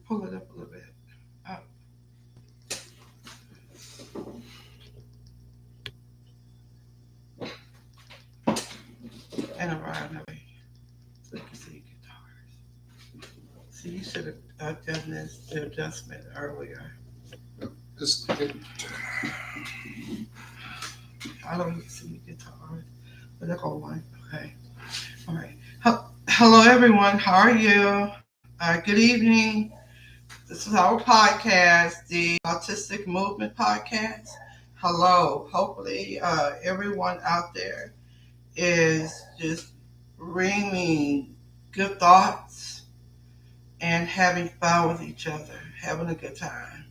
Pull it up a little bit. Up and around that way. So you can see guitars. See, you should have done this the adjustment earlier. Just I don't even see guitars, but they're going one. Okay. All right. Hello, everyone. How are you? Good evening. This is our podcast, the Autistic Movement Podcast. Hello. Hopefully, everyone out there is just bringing good thoughts and having fun with each other, having a good time.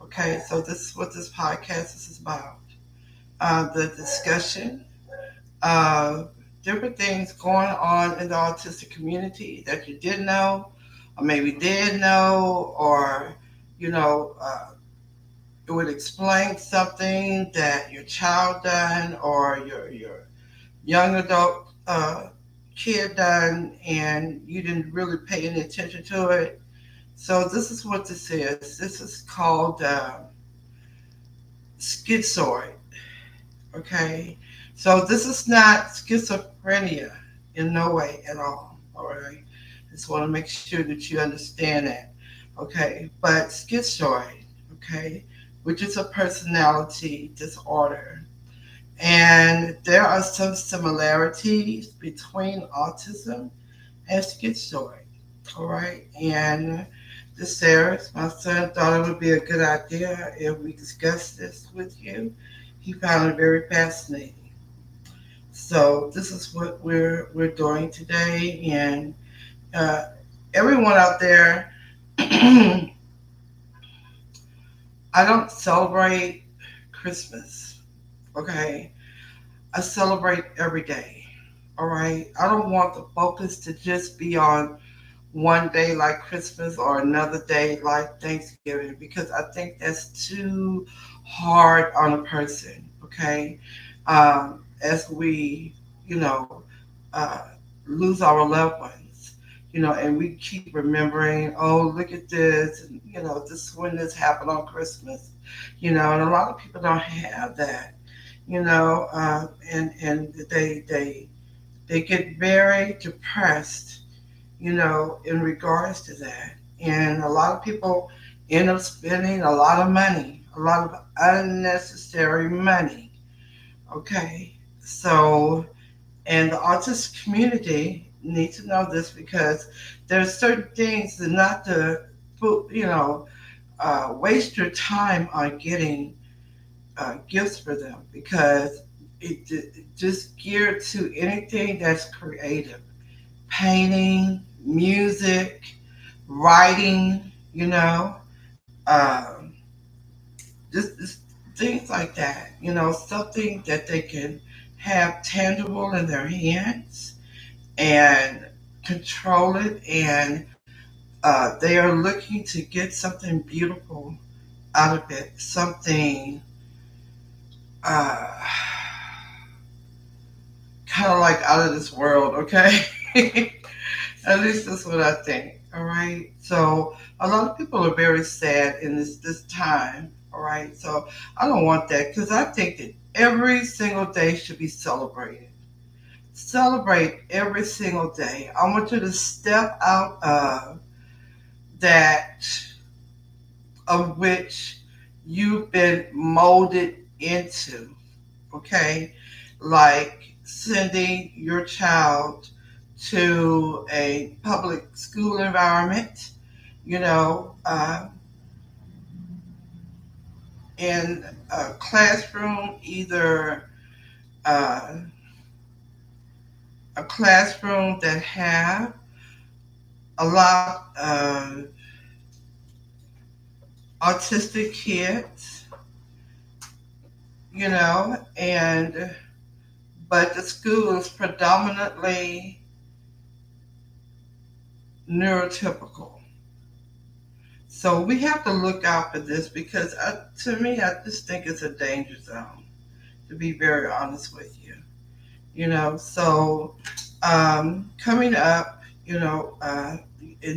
Okay, so this is what this podcast is about. The discussion of different things going on in the autistic community that you didn't know, or maybe did know, or you know, it would explain something that your child done or your young adult kid done, and you didn't really pay any attention to it. So this is what this is. This is called schizoid. Okay, so this is not schizophrenia in no way at all. All right, just want to make sure that you understand that. Okay, but schizoid, okay, which is a personality disorder, and there are some similarities between autism and schizoid. All right, and this Sarah, my son, thought it would be a good idea if we discussed this with you. He found it very fascinating. So this is what we're doing today, and uh, everyone out there, I don't celebrate Christmas. Okay, I celebrate every day. All right, I don't want the focus to just be on one day like Christmas or another day like Thanksgiving because I think that's too hard on a person. Okay, as we, you know, uh, lose our loved ones, and we keep remembering, oh, look at this, and this when this happened on Christmas, and a lot of people don't have that, and they get very depressed in regards to that. And a lot of people end up spending a lot of money, a lot of unnecessary money. Okay. So, and the autistic community needs to know this because there's certain things that not to waste your time on getting gifts for them because it just geared to anything that's creative, painting, music, writing, um, just things like that. Something that they can have tangible in their hands and control it, and they are looking to get something beautiful out of it, something uh, kind of like out of this world, okay? At least that's what I think. All right. So a lot of people are very sad in this time. All right. So I don't want that because I think that every single day should be celebrated. Celebrate every single day. I want you to step out of that of which you've been molded into. Okay. Like sending your child to a public school environment, you know, uh, in a classroom, either uh, a classroom that have a lot of autistic kids, and but the school is predominantly neurotypical. So we have to look out for this because to me, I just think it's a danger zone, to be very honest with you. So coming up, in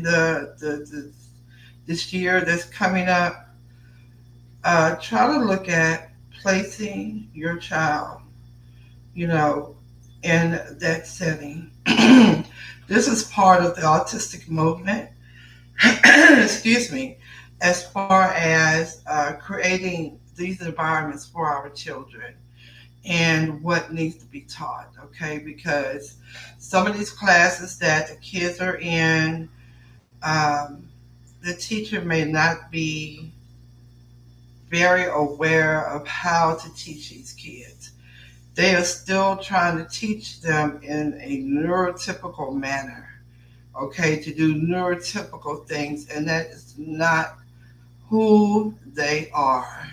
the this year that's coming up, try to look at placing your child, you know, in that setting. This is part of the autistic movement, excuse me, as far as creating these environments for our children and what needs to be taught, okay? Because some of these classes that the kids are in, the teacher may not be very aware of how to teach these kids. They are still trying to teach them in a neurotypical manner, okay, to do neurotypical things, and that is not who they are.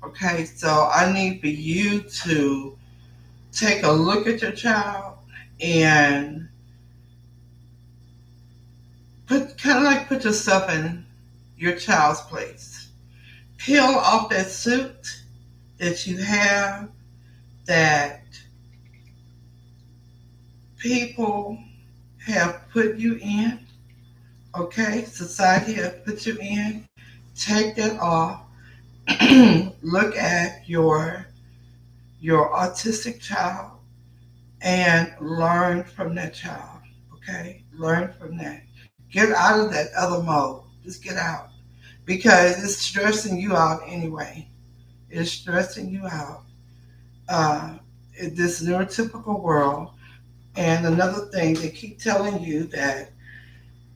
Okay, so I need for you to take a look at your child and put yourself in your child's place. Peel off that suit that you have that people have put you in, okay? Society has put you in. Take that off. Look at your autistic child and learn from that child. Okay? Learn from that. Get out of that other mode. Just get out. Because it's stressing you out anyway. It's stressing you out. In this neurotypical world. And another thing, they keep telling you that,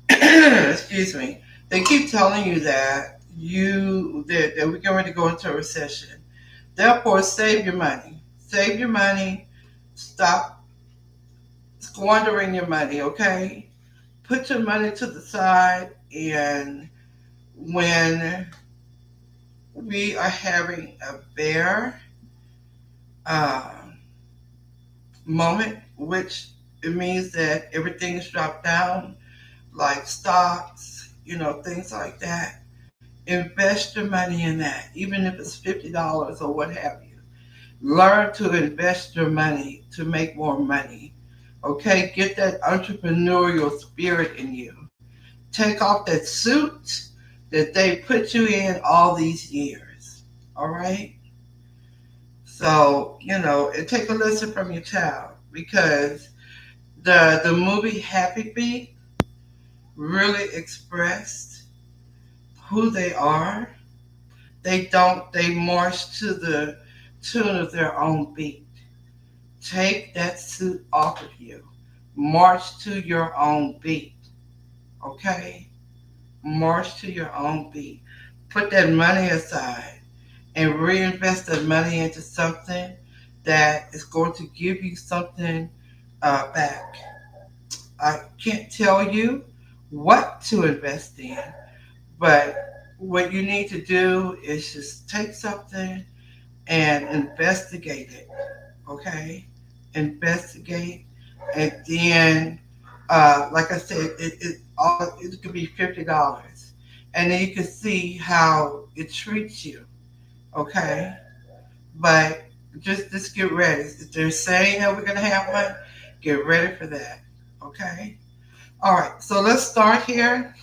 excuse me, they keep telling you that we're going to go into a recession. Therefore, save your money. Save your money. Stop squandering your money, okay? Put your money to the side, and when we are having a bear uh, moment, which it means that everything's dropped down, like stocks, things like that. Invest your money in that, even if it's $50 or what have you. Learn to invest your money to make more money. Okay, get that entrepreneurial spirit in you. Take off that suit that they put you in all these years. All right? So, and take a lesson from your child because the movie Happy Feet really expressed who they are. They march to the tune of their own beat. Take that suit off of you. March to your own beat. Okay? March to your own beat. Put that money aside and reinvest that money into something that is going to give you something back. I can't tell you what to invest in, but what you need to do is just take something and investigate it. Okay? Investigate, and then, like I said, it could be $50, and then you can see how it treats you. Okay, but just get ready. If they're saying that we're gonna have one, get ready for that. Okay. All right. So let's start here.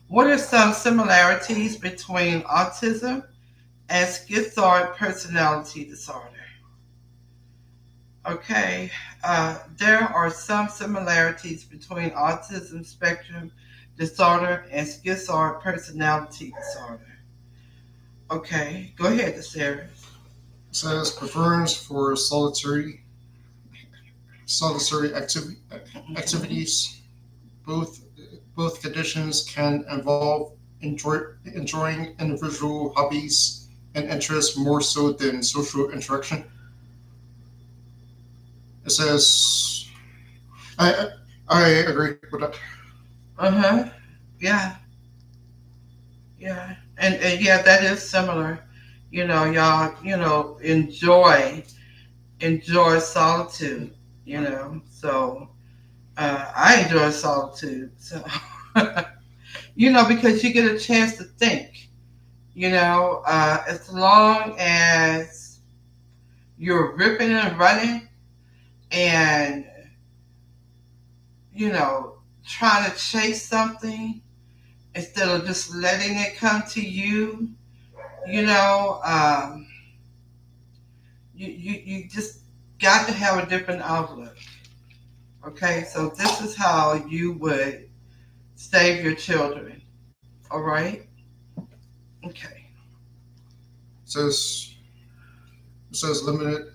What are some similarities between autism and schizoid personality disorder? Okay, there are some similarities between autism spectrum disorder and schizoid personality disorder. Okay, go ahead, Sarah. It says preference for solitary activities. Both both conditions can involve enjoying individual hobbies and interests more so than social interaction. It says I I agree with that. Uh huh. Yeah, yeah, and yeah, that is similar. Y'all, enjoy solitude. So I enjoy solitude. So because you get a chance to think. As long as you're ripping and running, and trying to chase something instead of just letting it come to you. You know, you just got to have a different outlook. Okay, so this is how you would save your children. All right? Okay. says says limited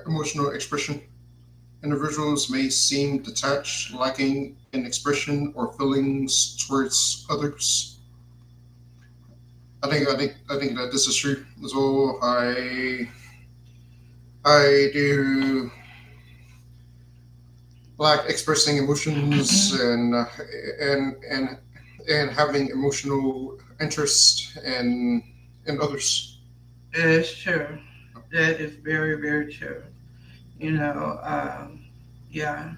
emotional expression. Individuals may seem detached, lacking in expression or feelings towards others. I think that this is true as well. I do lack expressing emotions and and having emotional interest in others. It is true. That is very, very true. You know, yeah.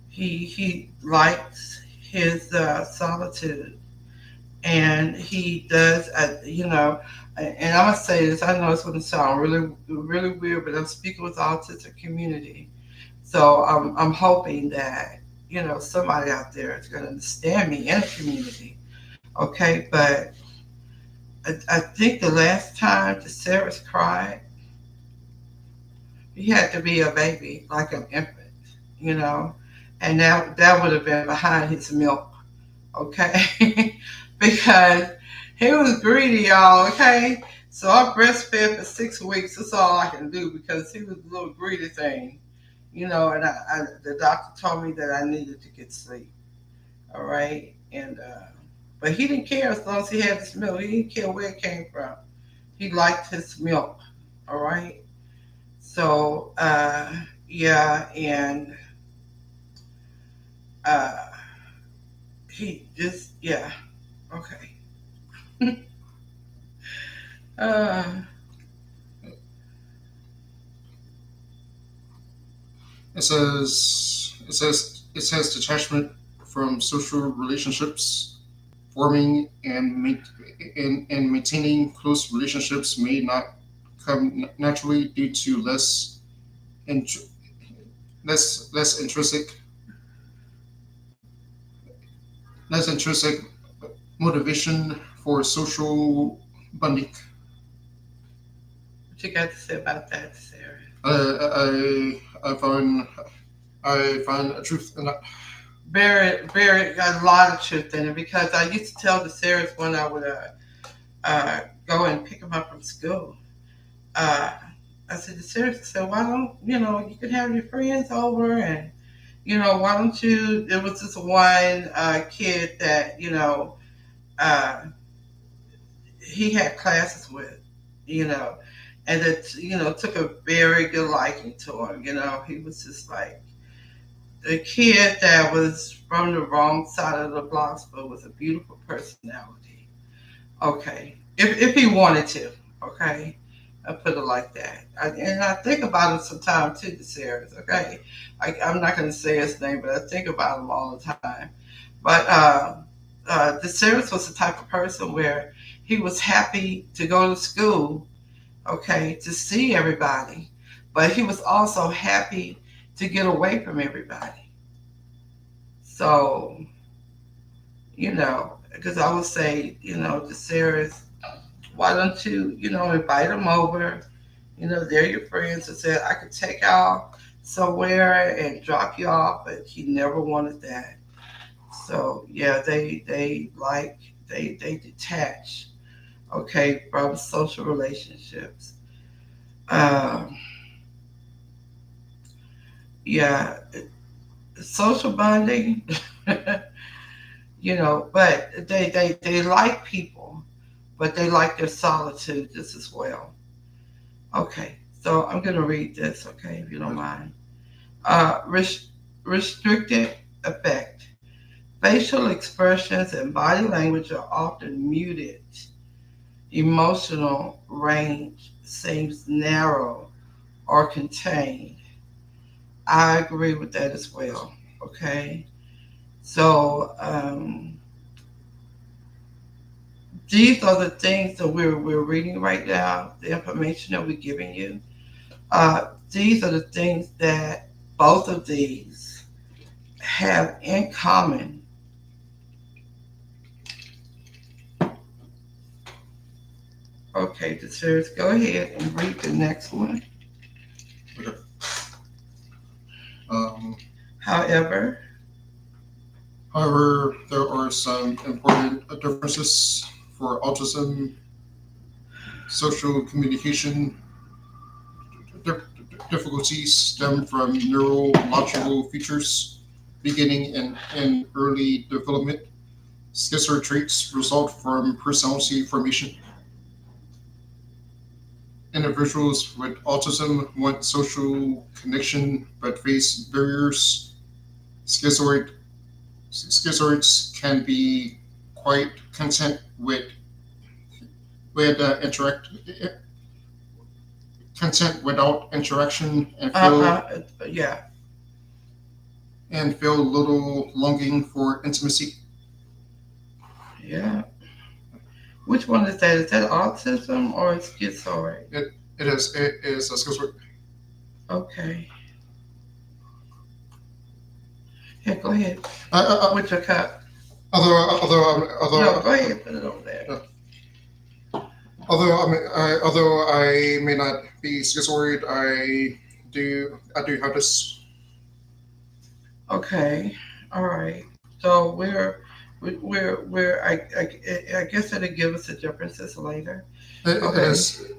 He likes his solitude, and he does. And I'm gonna say this. I know it's gonna sound really, really weird, but I'm speaking with the autistic community, so I'm hoping that somebody out there is gonna understand me in the community. Okay, but I think the last time the Sarah's cried, he had to be a baby, like an infant, you know, and that would have been behind his milk, okay, because he was greedy, y'all, okay. So I breastfed for 6 weeks. That's all I can do because he was a little greedy thing, and the doctor told me that I needed to get sleep, all right, and but he didn't care as long as he had his milk. He didn't care where it came from. He liked his milk, all right. So, yeah, and uh, he just, yeah, okay. uh, It says detachment from social relationships, forming and maintaining close relationships may not come naturally due to int- less intrinsic motivation for social bonding. what you got to say about that, Sarah? I find a truth in that. Very, very, got a lot of truth in it because I used to tell the Sarahs when I would go and pick them up from school. Uh, I said, the Sarahs said, why don't, you can have your friends over and why don't you? There was this one kid that uh, he had classes with, you know, and that took a very good liking to him. He was just like the kid that was from the wrong side of the blocks, but with a beautiful personality. Okay, if he wanted to, okay. I put it like that. And I think about him sometimes too, the Sarahs, okay? I'm not going to say his name, but I think about him all the time. But the Sarahs was the type of person where he was happy to go to school, okay, to see everybody, but he was also happy to get away from everybody. So, because I would say, the Sarahs, why don't you, invite them over? They're your friends. And said I could take y'all somewhere and drop you off, but he never wanted that. So yeah, they detach, okay, from social relationships. Um, yeah, social bonding, but they like people, but they like their solitude just as well. Okay, so I'm gonna read this, okay, if you don't mind. Uh, res- Restricted effect. Facial expressions and body language are often muted. Emotional range seems narrow or contained. I agree with that as well. Okay. So these are the things that we're reading right now, the information that we're giving you. These are the things that both of these have in common? Okay, the series, go ahead and read the next one. Okay. Um, However, However, there are some important differences for autism. Social communication difficulties stem from neurological features beginning in early development. Schizoid traits result from personality formation. Individuals with autism want social connection but face barriers. Schizoid, Schizoids can be quite content with content without interaction yeah, and feel little longing for intimacy. yeah. Which one is that? Is that autism or schizoid? It is a schizoid. Okay. Yeah, go ahead. Uh, uh, With your cup. although No, go ahead. Put it over there. uh, although I may not be schizoid, I do have this. Okay. All right. So I guess it'll give us the differences later. It Okay. is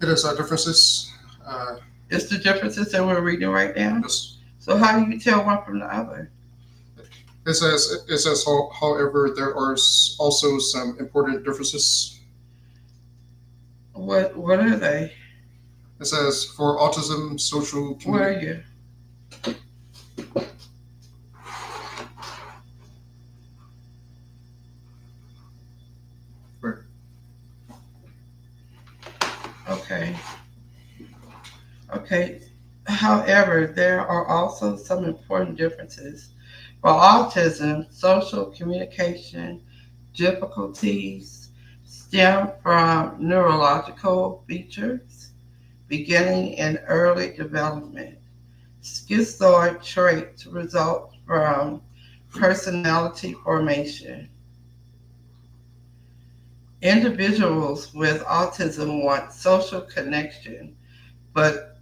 it is differences. Uh, It's the differences that we're reading right now. this So how do you tell one from the other? it says however there are also some important differences. What are they? It says for autism, social Where are community. you? Okay. Okay. However, there are also some important differences. For autism, social communication difficulties stem from neurological features beginning in early development. Schizoid traits result from personality formation. Individuals with autism want social connection but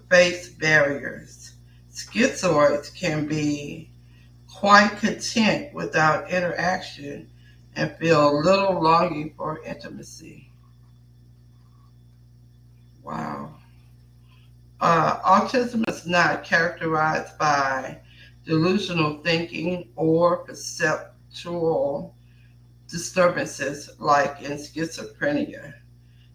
face barriers. Schizoids can be quite content without interaction and feel little longing for intimacy. Wow. Autism is not characterized by delusional thinking or perceptual disturbances like in schizophrenia.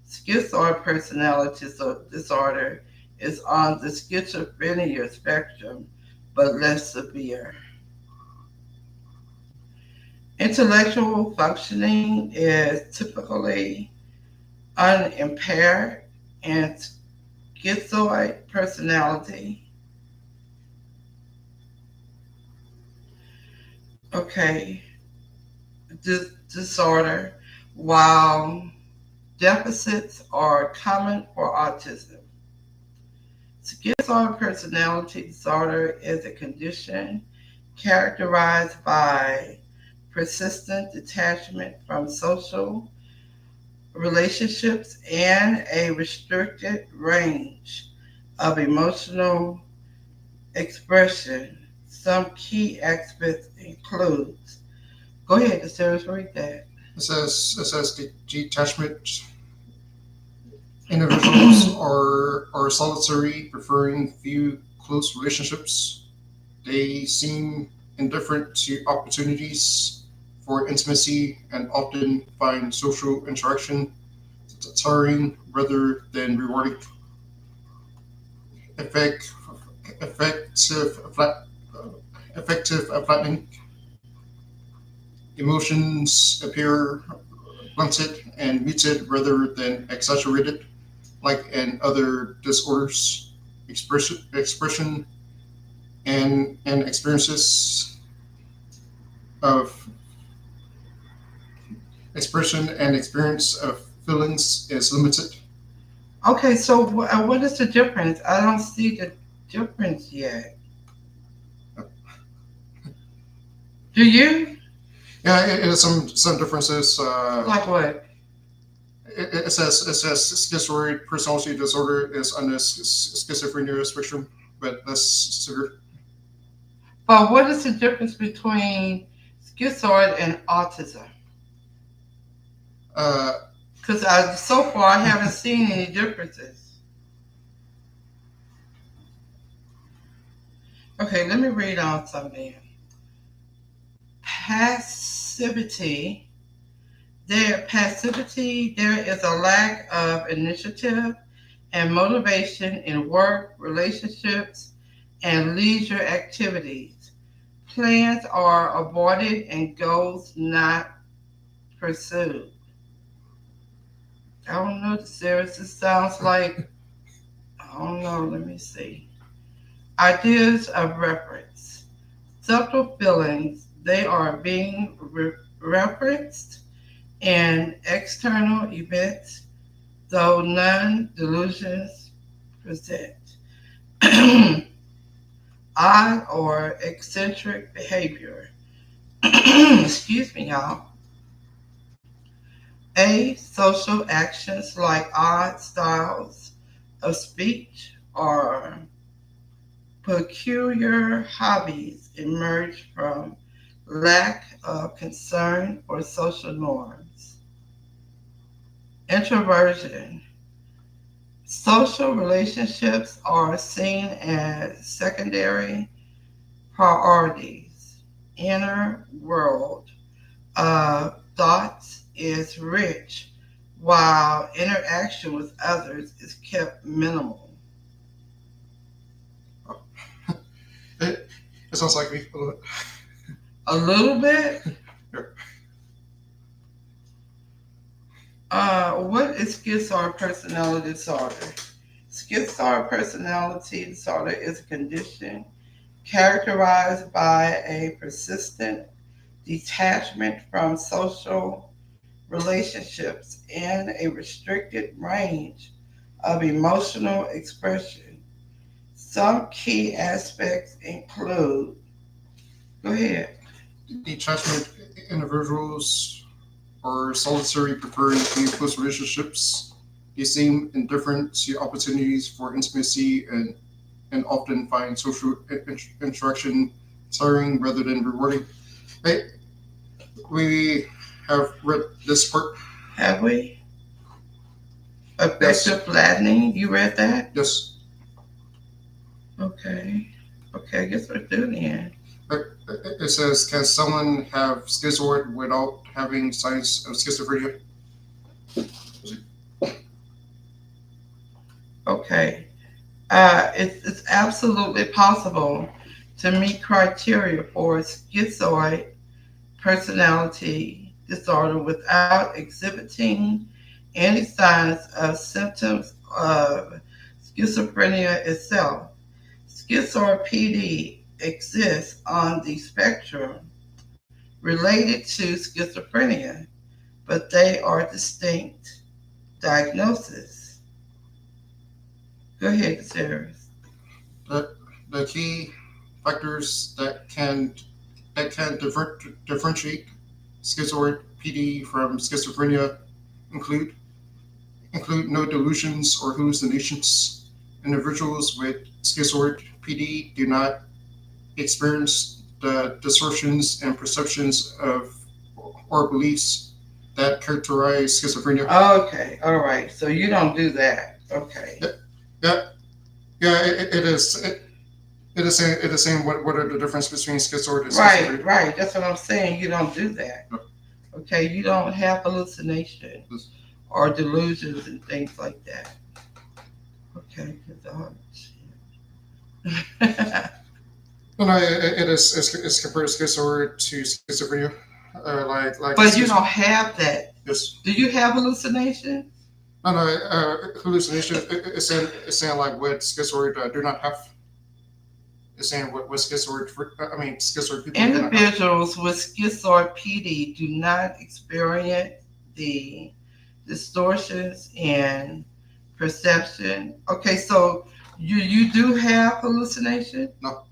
Schizoid personality disorder is on the schizophrenia spectrum but less severe. Intellectual functioning is typically unimpaired in schizoid personality. Okay, disorder, while deficits are common for autism. Schizoid personality disorder is a condition characterized by persistent detachment from social relationships and a restricted range of emotional expression. Some key aspects include. Go ahead, Sarah, read that. It says detachment. Individuals are solitary, preferring few close relationships. They seem indifferent to opportunities for intimacy and often find social interaction tiring rather than rewarding. Effect, effective, flat, effective flattening. Emotions appear blunted and muted rather than exaggerated, like in other disorders. Expression and experiences of expression and experience of feelings is limited. Okay, so what is the difference? I don't see the difference yet. Do you? Yeah, it is some differences. Like what? It says schizoid personality disorder is on the schizophrenia spectrum, but that's severe. But what is the difference between schizoid and autism? Uh, Because so far I haven't seen any differences. Okay, let me read on something. Passivity. There is a lack of initiative and motivation in work, relationships, and leisure activities. Plans are aborted and goals not pursued. I don't know, Sarah. This sounds like, I don't know, let me see. Ideas of reference. Subtle feelings, they are being referenced in external events, though none delusions present. Odd or eccentric behavior. Excuse me, y'all. A. Social actions like odd styles of speech or peculiar hobbies emerge from lack of concern for social norms. Introversion. Social relationships are seen as secondary priorities. Inner world of thoughts is rich, while interaction with others is kept minimal. it, it sounds like me. A little bit. Yeah. What is schizoid personality disorder? Schizoid personality disorder is a condition characterized by a persistent detachment from social relationships and a restricted range of emotional expression. Some key aspects include, go ahead. Detachment individuals are solitary, preferring to be close relationships. They seem indifferent to opportunities for intimacy and often find social interaction tiring rather than rewarding. Hey, we have read this part. Have we? Yes, Effective flattening, you read that? yes. Okay. Okay, I guess we're doing it. It says, can someone have schizoid without having signs of schizophrenia? Okay. It's absolutely possible to meet criteria for schizoid personality disorder without exhibiting any signs of symptoms of schizophrenia itself. Schizoid PD exists on the spectrum related to schizophrenia, but they are distinct diagnoses. Go ahead, Sarah. The, the key factors that can differentiate schizoid PD from schizophrenia include no delusions or hallucinations. Individuals with schizoid PD do not experience the distortions and perceptions of or beliefs that characterize schizophrenia. Okay, all right. So you don't do that. Okay. Yeah, yeah, yeah. It is saying what are the difference between schizoid and Right, schizophrenia. right. That's what I'm saying. You don't do that. No, Okay, you don't have hallucinations this- or delusions and things like that. Okay, no, it's compared schizoid to schizophrenia. Like but you schizoid. don't have that. Yes. Do you have hallucinations? No, no. Hallucination. It's saying like what schizoid do not have. It's saying what schizoid. I mean, schizoid people do not have. Individuals with schizoid PD do not experience the distortions in perception. Okay, so you do have hallucination? No.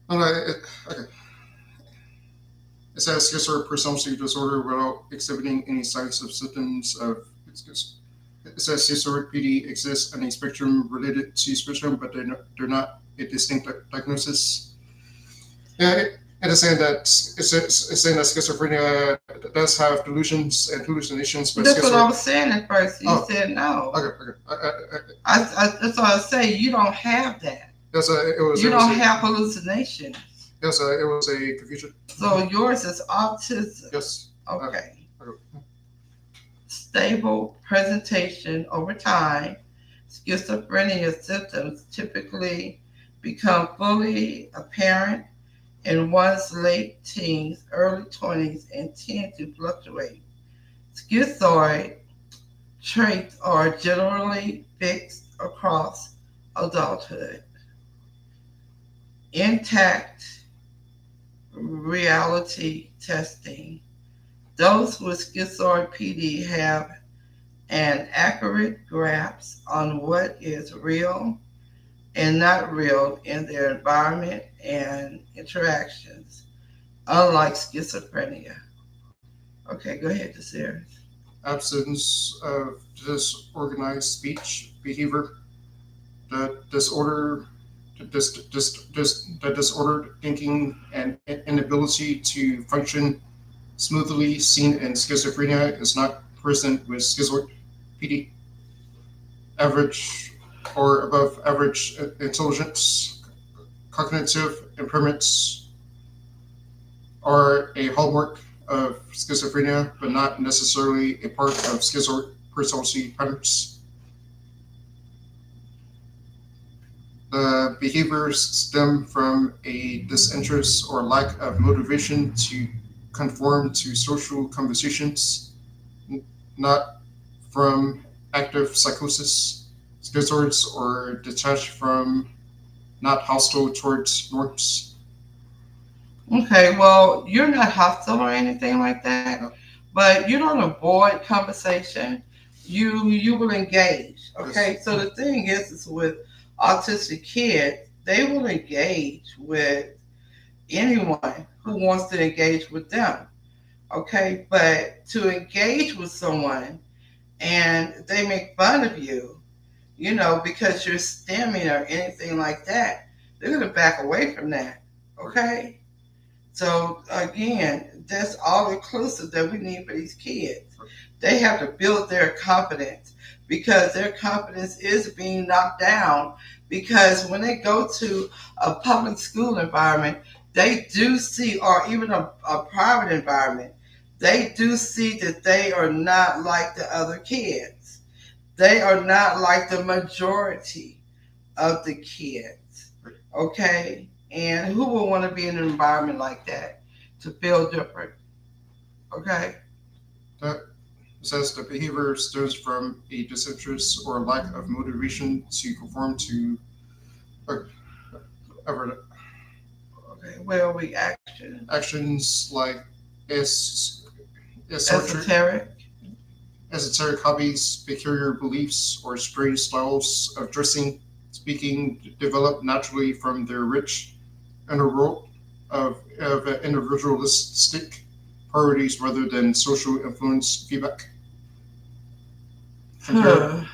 No, no, okay. It says schizoid personality disorder without exhibiting any signs of symptoms of. It says schizoid PD exists on a spectrum related to spectrum, but they're not a distinct diagnosis. Yeah, it is saying that it's saying that schizophrenia does have delusions and hallucinations, but That's what I schizoid. was saying at first. You Oh, said no. okay, okay. That's what I say. You don't have that. You It was don't a have hallucinations. it was a confusion. So yours is autism. Yes. Okay. Okay. Stable presentation over time. Schizophrenia symptoms typically become fully apparent in one's late teens, early 20s, and tend to fluctuate. Schizoid traits are generally fixed across adulthood. Intact reality testing. Those with schizoid PD have an accurate grasp on what is real and not real in their environment and interactions, unlike schizophrenia. Okay, go ahead, Desiree. Absence of disorganized speech behavior, the disorder, the disordered thinking and inability to function smoothly seen in schizophrenia is not present with schizoid PD. Average or above average intelligence, cognitive impairments are a hallmark of schizophrenia, but not necessarily a part of schizoid personality patterns. The behaviors stem from a disinterest or lack of motivation to conform to social conversations, not from active psychosis. Schizoids are detached from, not hostile towards norms. Okay, well, you're not hostile or anything like that, No. but you don't avoid conversation. You will engage. Yes. Okay, so the thing is with autistic kids, they will engage with anyone who wants to engage with them. Okay, but to engage with someone and they make fun of you, because you're stimming or anything like that, they're gonna back away from that. Okay. So again, that's all inclusive that we need for these kids. They have to build their confidence because their confidence is being knocked down because when they go to a public school environment, they do see, or even a private environment, they do see that they are not like the other kids. They are not like the majority of the kids. Okay? And who would want to be in an environment like that to feel different? Okay? That says the behavior stems from a disinterest or lack of motivation to conform to uh, Okay. Where are we? Action. actions like es- esoteric, Esoteric. esoteric hobbies, peculiar beliefs, or strange styles of dressing, speaking develop naturally from their rich inner world of individualistic priorities rather than social influence feedback. Compared, Huh.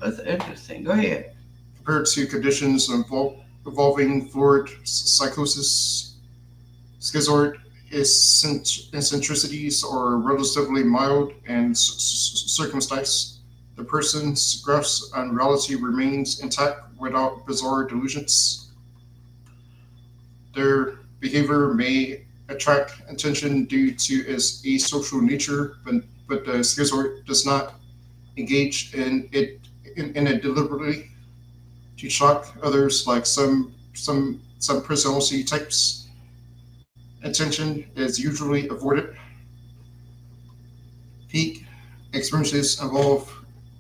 That's interesting. Go ahead. compared to conditions involving fluid psychosis, schizoid eccentricities are relatively mild and circumcised. The person's grasp on reality remains intact without bizarre delusions. Their behavior may attract attention due to its asocial nature, but the schizoid does not engage in it deliberately to shock others like some personality types. Attention is usually avoided. Peak experiences involve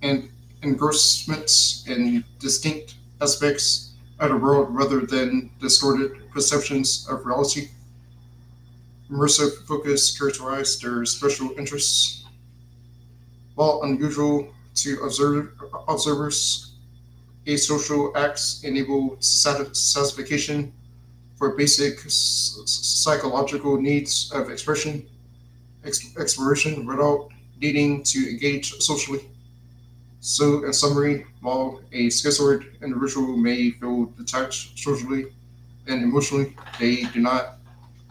an engrossments in distinct aspects of the world rather than distorted perceptions of reality. Immersive focus characterize their special interests. While unusual to observers, asocial acts enable satisfaction for basic psychological needs of expression, exploration without needing to engage socially. So, in summary, while a schizoid individual may feel detached socially and emotionally, they do not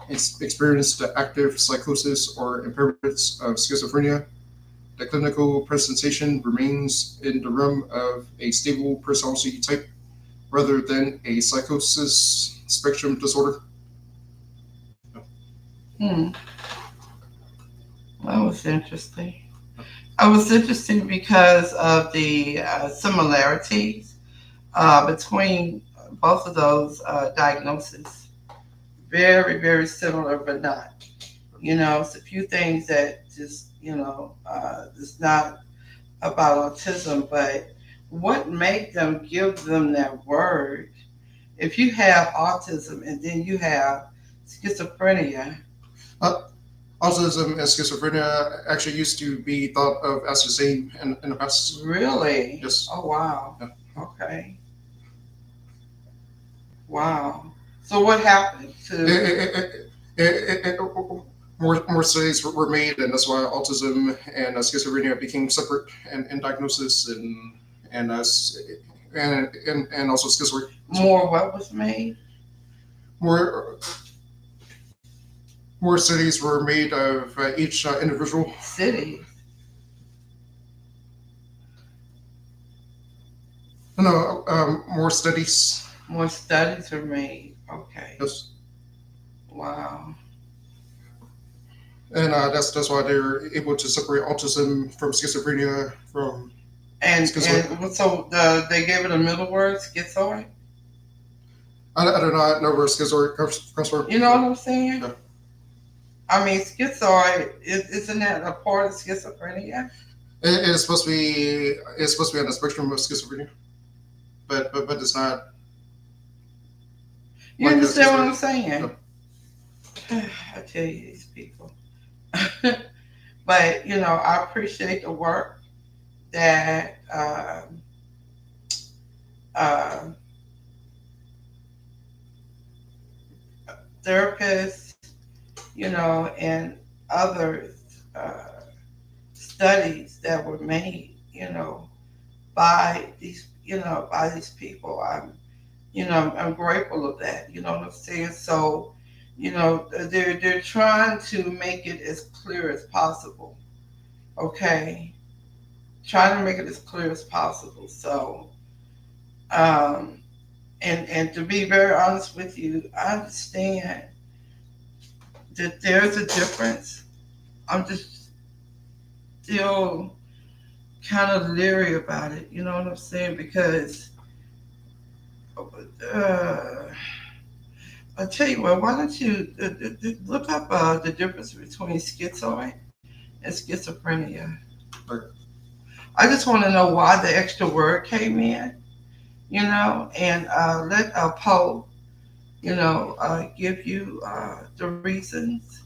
experience the active psychosis or impairments of schizophrenia. The clinical presentation remains in the realm of a stable personality type rather than a psychosis spectrum disorder. Hmm, that was interesting. It was interesting because of the similarities between both of those diagnoses. Very, very similar, but not. It's a few things that just, it's not about autism, but what made them give them that word? If you have autism and then you have schizophrenia, Uh, Autism and schizophrenia actually used to be thought of as the same in the past. really? Yes. Oh, wow. Yeah. Okay. Wow. So what happened It, to, it, more studies were made, and that's why autism and schizophrenia became separate in diagnosis and as and also schizoid. more what was made? More more studies were made of each individual. Cities. No, more studies. More studies were made. Okay. Yes, Wow. and that's why they're able to separate autism from schizophrenia from schizoid. And so they gave it a middle word, schizoid. I do not know where schizoid comes from. You know what I'm saying? Yeah. I mean, schizoid isn't that a part of schizophrenia? It's supposed to be on the spectrum of schizophrenia, but it's not You like a understand what schizoid. I'm saying? No. I tell you, these people. But I appreciate the work that uh, therapists, and others studies that were made, by these people. I'm grateful of that. You know what I'm saying? So, they're trying to make it as clear as possible. Okay, trying to make it as clear as possible. So, um, and to be very honest with you, I understand that there's a difference. I'm just still kind of leery about it. You know what I'm saying? Because uh, I tell you what, why don't you look up the difference between schizoid and schizophrenia? Like, I just want to know why the extra word came in, and let Poe, give you the reasons.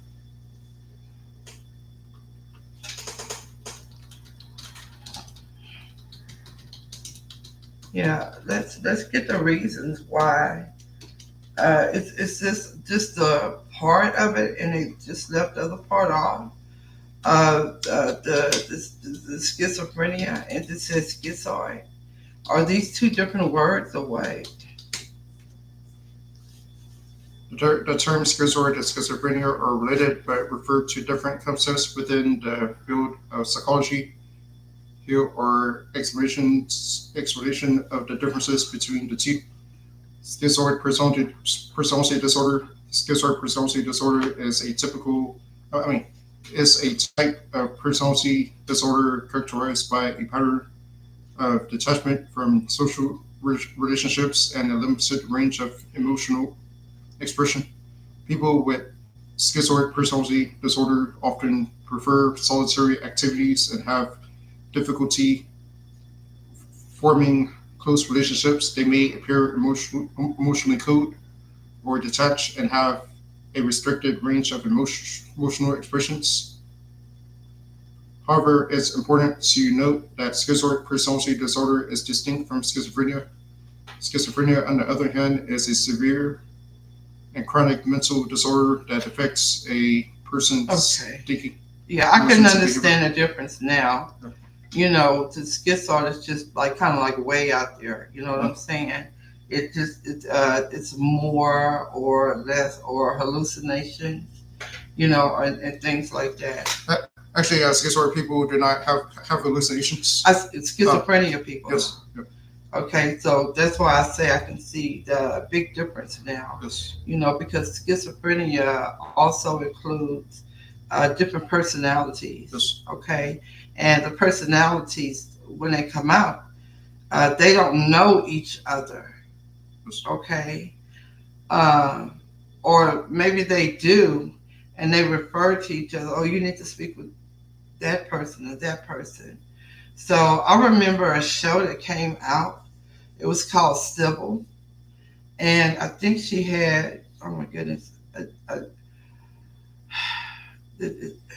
Yeah, let's get the reasons why. It's just a part of it, and they just left the other part off. The schizophrenia, and it says schizoid. Are these two different words or what? the term schizoid and schizophrenia are related but refer to different concepts within the field of psychology. Here are explanation of the differences between the two. Schizoid personality disorder. Schizoid personality disorder is a typical, I mean, is a type of personality disorder characterized by a pattern of detachment from social relationships and a limited range of emotional expression. People with schizoid personality disorder often prefer solitary activities and have difficulty forming close relationships. They may appear emotionally cold or detached and have a restricted range of emotional expressions. However, it's important to note that schizoid personality disorder is distinct from schizophrenia. Schizophrenia, on the other hand, is a severe and chronic mental disorder that affects a person's Okay. thinking, Yeah, I can emotions, and behavior. understand the difference now. You know, the schizoid is just like kind of like way out there. You know what Uh, I'm saying? It's more or less or hallucinations. You know, and things like that. Actually, schizoid people do not have hallucinations. It's Uh, schizophrenia people. yes, yep, Okay, so that's why I say I can see the big difference now. yes, You know, because schizophrenia also includes different personalities. yes, Okay, and the personalities when they come out, they don't know each other. yes. Okay, um, or maybe they do, and they refer to each other. Oh, you need to speak with that person or that person. So I remember a show that came out. It was called Sybil, and I think she had. Oh my goodness!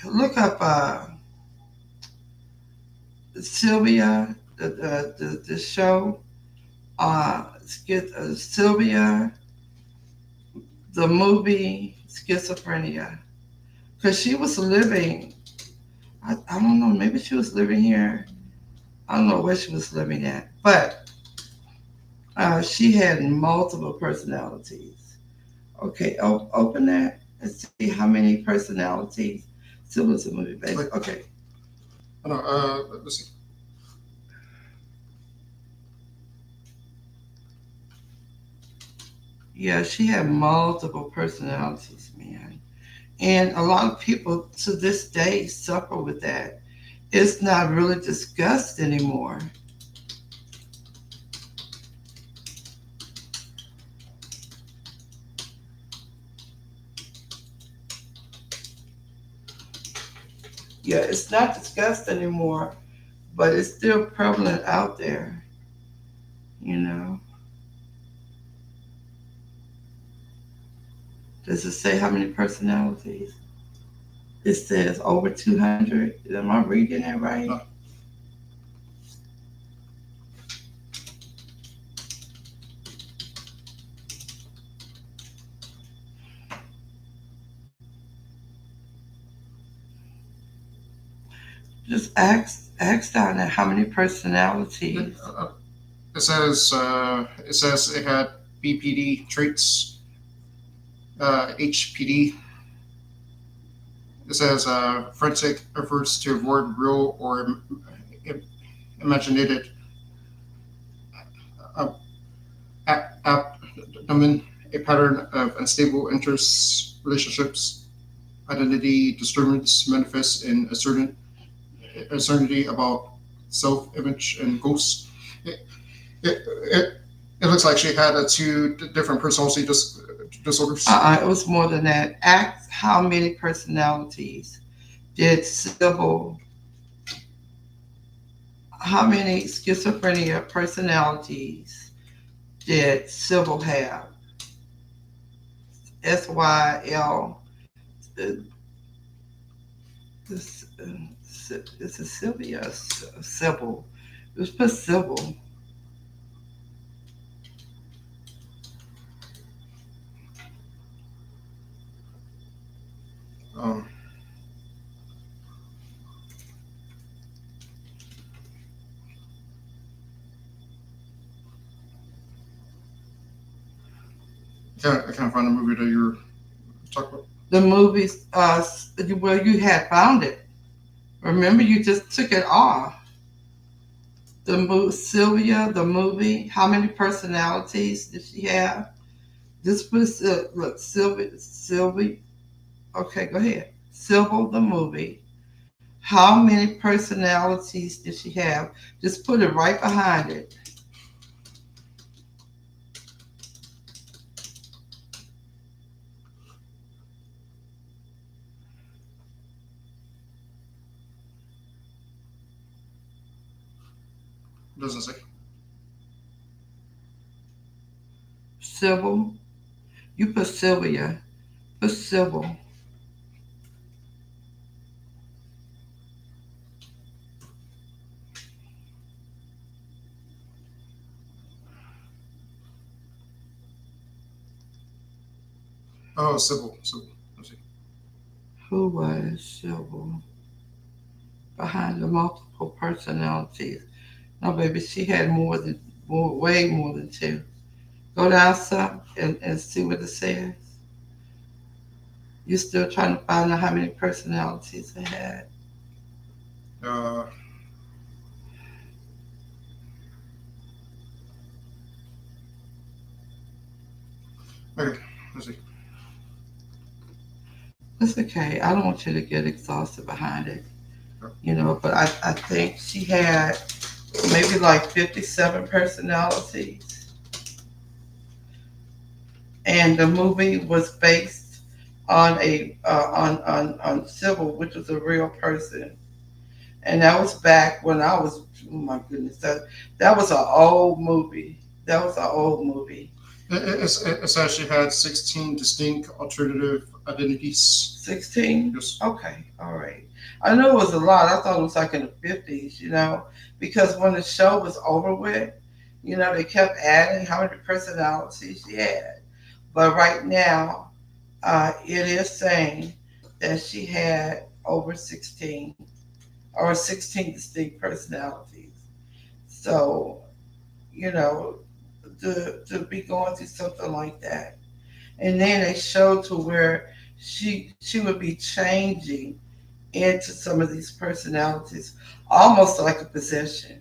Look up Sylvia, the show. Sylvia, the movie Schizophrenia, because she was living. I don't know. Maybe she was living here. I don't know where she was living at, but she had multiple personalities. Okay, open that and see how many personalities. Still was a movie based. Like, Okay, I don't know. Let's see. yeah, she had multiple personalities, man. And a lot of people to this day suffer with that. It's not really discussed anymore. Yeah, it's not discussed anymore, but it's still prevalent out there, you know. Does it say how many personalities? It says over 200. Am I reading that right? Uh, Just ask down there how many yeah, personalities. it says it had BPD traits, HPD. It says frantic efforts to avoid real or imaginated uh, abdomen, a pattern of unstable interests, relationships, identity disturbance manifests in a certain uncertainty about self-image and goals. It, it, it looks like she had two different personality disorders. It was more than that. Ask how many personalities did Sybil, how many schizophrenia personalities did Sybil have? SYL. This, is it Sylvia? Sybil. Let's put Sybil. Um, I can't find the movie that you're talking about. The movies, well, you had found it. Remember, you just took it off. Sylvia, the movie. How many personalities did she have? This was look, Sylvia. Okay, go ahead. Sybil, the movie. How many personalities did she have? Just put it right behind it. It doesn't say. Sybil. You put Sylvia. Put Sybil. Oh, civil. Let's see. Who was civil behind the multiple personalities? No, baby, she had way more than two. Go down some and see what it says. You're still trying to find out how many personalities it had. Uh, okay, let's see. It's okay. I don't want you to get exhausted behind it, Uh, but I think she had maybe like 57 personalities. And the movie was based on on Sybil, which was a real person. And that was back when I was, oh my goodness, that was an old movie. That was an old movie. it's actually had 16 distinct alternative identities. 16? Yes. Okay, all right. I knew it was a lot. I thought it was like in the 50s, because when the show was over with, they kept adding how many personalities she had. But right now, it is saying that she had over 16 or 16 distinct personalities. So, you know, to be going through something like that. And then they showed to where she would be changing into some of these personalities, almost like a possession,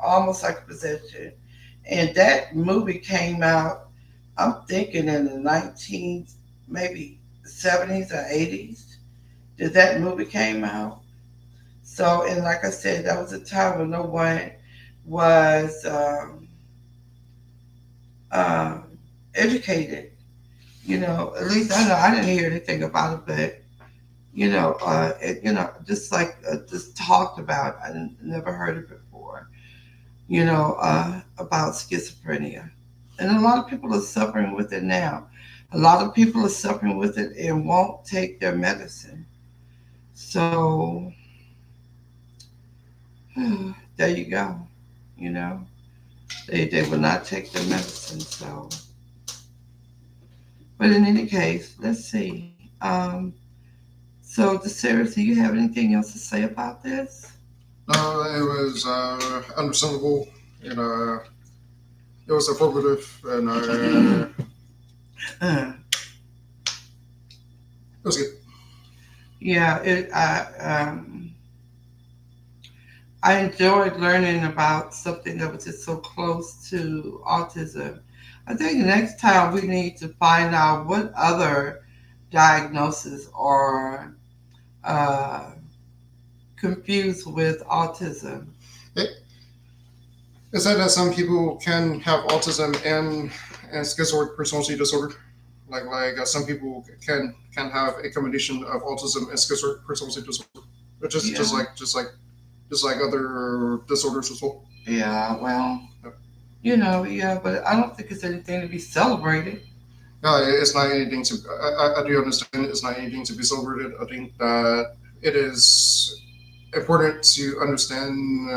almost like a possession. And that movie came out, I'm thinking in the 19, maybe 70s or 80s. Did that movie came out? So, and like I said, that was a time when no one was um, educated. At least I know I didn't hear anything about it, but just like just talked about. I never heard it before. About schizophrenia, and a lot of people are suffering with it now. A lot of people are suffering with it and won't take their medicine. So there you go. You know, they will not take their medicine. So, but in any case, let's see. So, the Sarah, do you have anything else to say about this? No, it was understandable, and it was informative, and Uh, it was good. yeah, I enjoyed learning about something that was just so close to autism. I think next time we need to find out what other diagnoses are uh, confused with autism. It, it said that some people can have autism and schizoid personality disorder. Some people can have a combination of autism and schizoid personality disorder, which is Yeah, just like other disorders as well. yeah, well, Yeah. yeah, but I don't think it's anything to be celebrated. It's not anything to. I do understand it's not anything to be celebrated. I think that it is important to understand.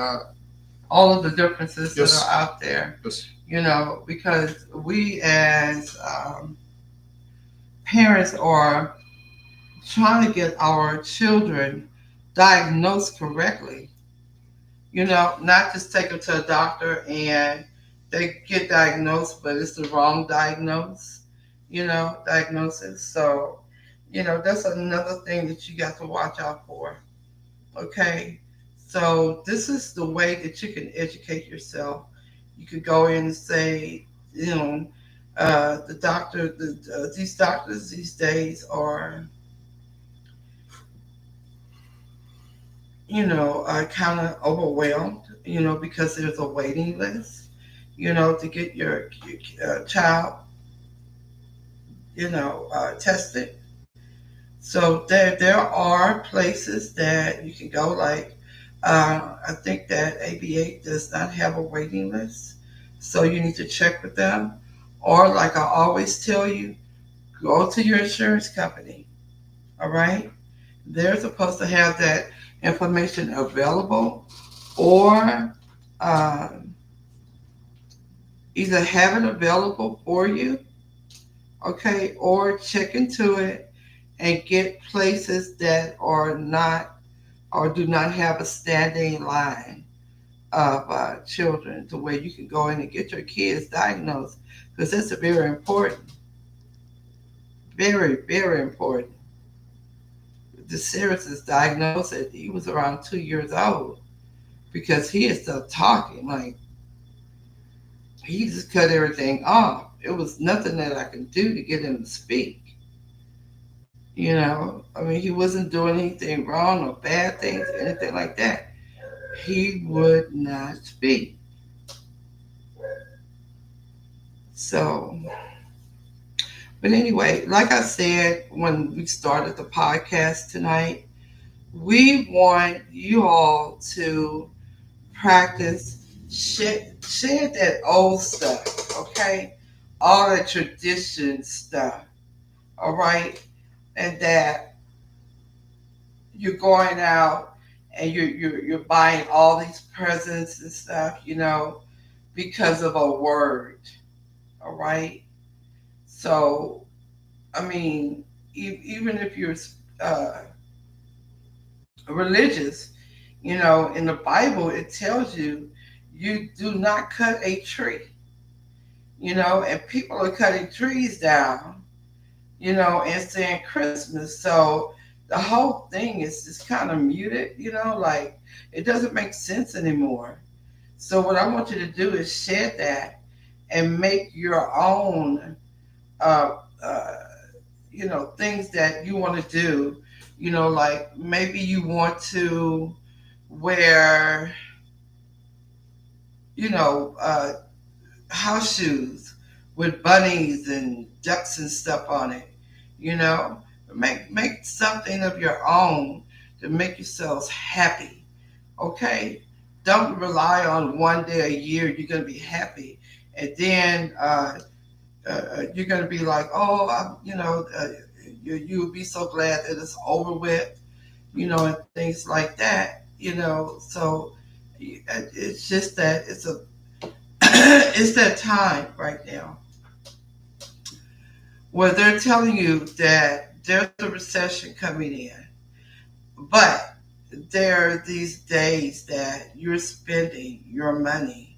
All of the differences that are Yes, out there, yes, because we as parents are trying to get our children diagnosed correctly. Not just take them to a doctor and they get diagnosed, but it's the wrong diagnosis. So, that's another thing that you got to watch out for. Okay. So, this is the way that you can educate yourself. You could go in and say, these doctors these days are kind of overwhelmed, because there's a waiting list, to get your child, tested. So there are places that you can go, like I think that ABA does not have a waiting list, so you need to check with them. Or like I always tell you, go to your insurance company. All right, they're supposed to have that information available, or um, either have it available for you, okay, or check into it and get places that are not or do not have a standing line of children to where you can go in and get your kids diagnosed, because that's very important, very, very important. The Sirius is diagnosed at he was around 2 years old because he is still talking. Like he just cut everything off. It was nothing that I could do to get him to speak. You know, I mean, he wasn't doing anything wrong or bad things, anything like that. He would not speak. So, but anyway, like I said when we started the podcast tonight, we want you all to practice shed that old stuff, okay? All the tradition stuff, all right? And that you're going out and you're buying all these presents and stuff, you know, because of a word, all right? So, I mean, even if you're uh, religious, you know, in the Bible it tells you you do not cut a tree, you know, and people are cutting trees down, you know, and saying Christmas. So the whole thing is just kind of muted, you know, like it doesn't make sense anymore. So what I want you to do is shed that and make your own, uh, uh, you know, things that you want to do. You know, like maybe you want to wear, you know, house shoes with bunnies and ducks and stuff on it. You know, make something of your own to make yourselves happy. Okay, don't rely on one day a year you're gonna be happy, and then you're gonna be like, oh, you know, you'll be so glad that it's over with, you know, and things like that. You know, so it's just that it's a it's that time right now where they're telling you that there's a recession coming in, but there are these days that you're spending your money.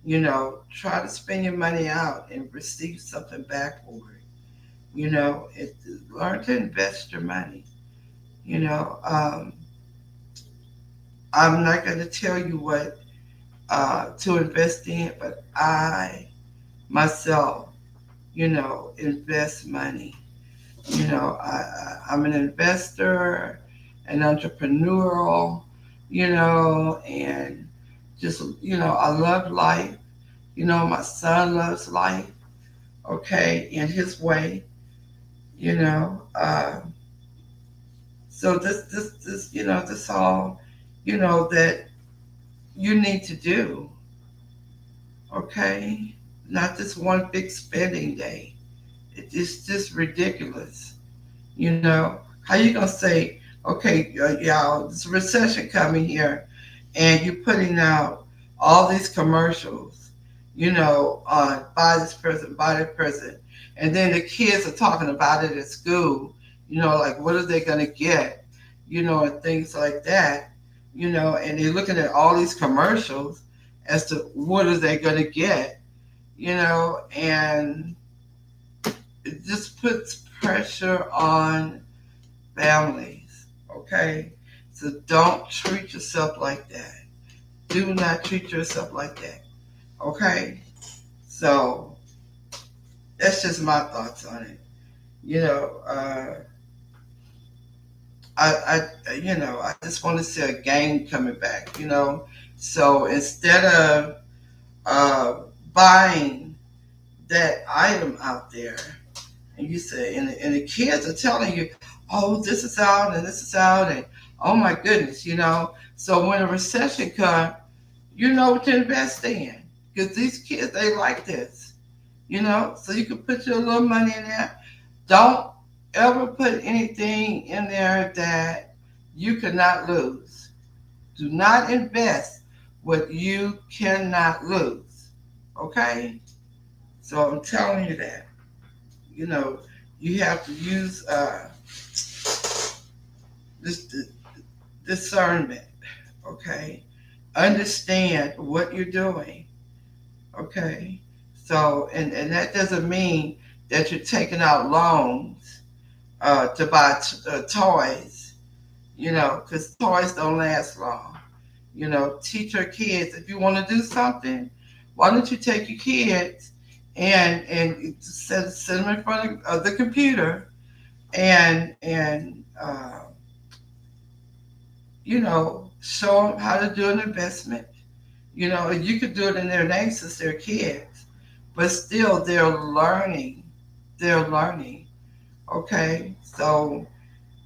You know, try to spend your money out and receive something back for it. You know, learn to invest your money. You know, I'm not going to tell you what to invest in, but I myself, you know, invest money. You know, I'm an investor, an entrepreneurial, you know, and just, you know, I love life. You know, my son loves life, okay, in his way, you know. So this, you know, this all, you know, that you need to do, okay? Not this one big spending day. It's just ridiculous. You know, how you gonna say, okay, y'all, there's a recession coming here, and you're putting out all these commercials, you know, on buy this present, buy that present, and then the kids are talking about it at school, you know, like what are they gonna get, you know, and things like that, you know, and they're looking at all these commercials as to what are they gonna get, you know, and it just puts pressure on families, okay? So don't treat yourself like that. Do not treat yourself like that, okay? So that's just my thoughts on it. You know, you know, I just want to see a gang coming back. You know, so instead of uh, buying that item out there, and you say, and the kids are telling you, oh, this is out and this is out, and oh my goodness, you know. So when a recession comes, you know what to invest in, because these kids they like this, you know. So you can put your little money in there. Don't ever put anything in there that you cannot lose. Do not invest what you cannot lose. Okay? So I'm telling you that. You know, you have to use this discernment. Okay, understand what you're doing. Okay, so and that doesn't mean that you're taking out loans to buy toys. You know, because toys don't last long. You know, teach your kids if you want to do something. Why don't you take your kids and set them in front of the computer and you know, show them how to do an investment. You know, you could do it in their name since they're kids, but still they're learning. They're learning. Okay, so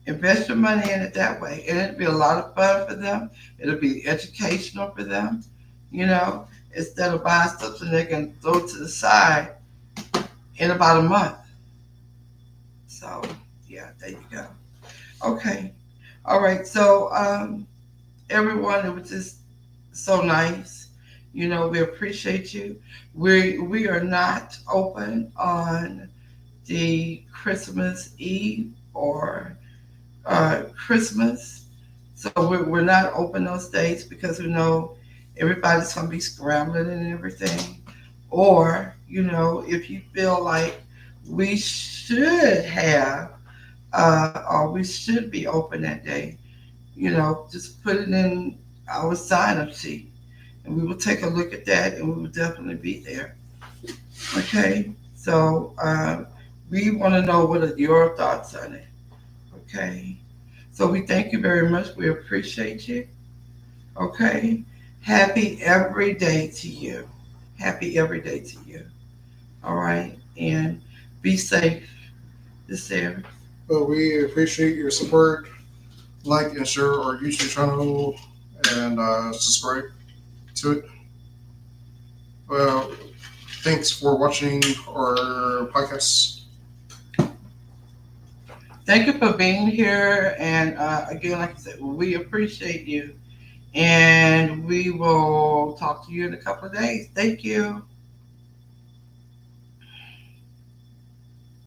invest your money in it that way, and it'll be a lot of fun for them. It'll be educational for them. You know, instead of buying something they can throw to the side in about a month. So yeah, there you go. Okay, all right. So everyone, it was just so nice. You know, we appreciate you. We are not open on the Christmas Eve or Christmas. So we're not open those days because we know everybody's going to be scrambling and everything. Or, you know, if you feel like we should have or we should be open that day, you know, just put it in our sign up sheet and we will take a look at that and we will definitely be there. Okay? So we want to know what are your thoughts on it. Okay? So we thank you very much. We appreciate you. Okay? Happy every day to you. Happy every day to you. All right? And be safe this year. But we appreciate your support. Like and share our YouTube channel and subscribe to it. Well, thanks for watching our podcast. Thank you for being here. And again, like I said, we appreciate you. And we will talk to you in a couple of days. Thank you.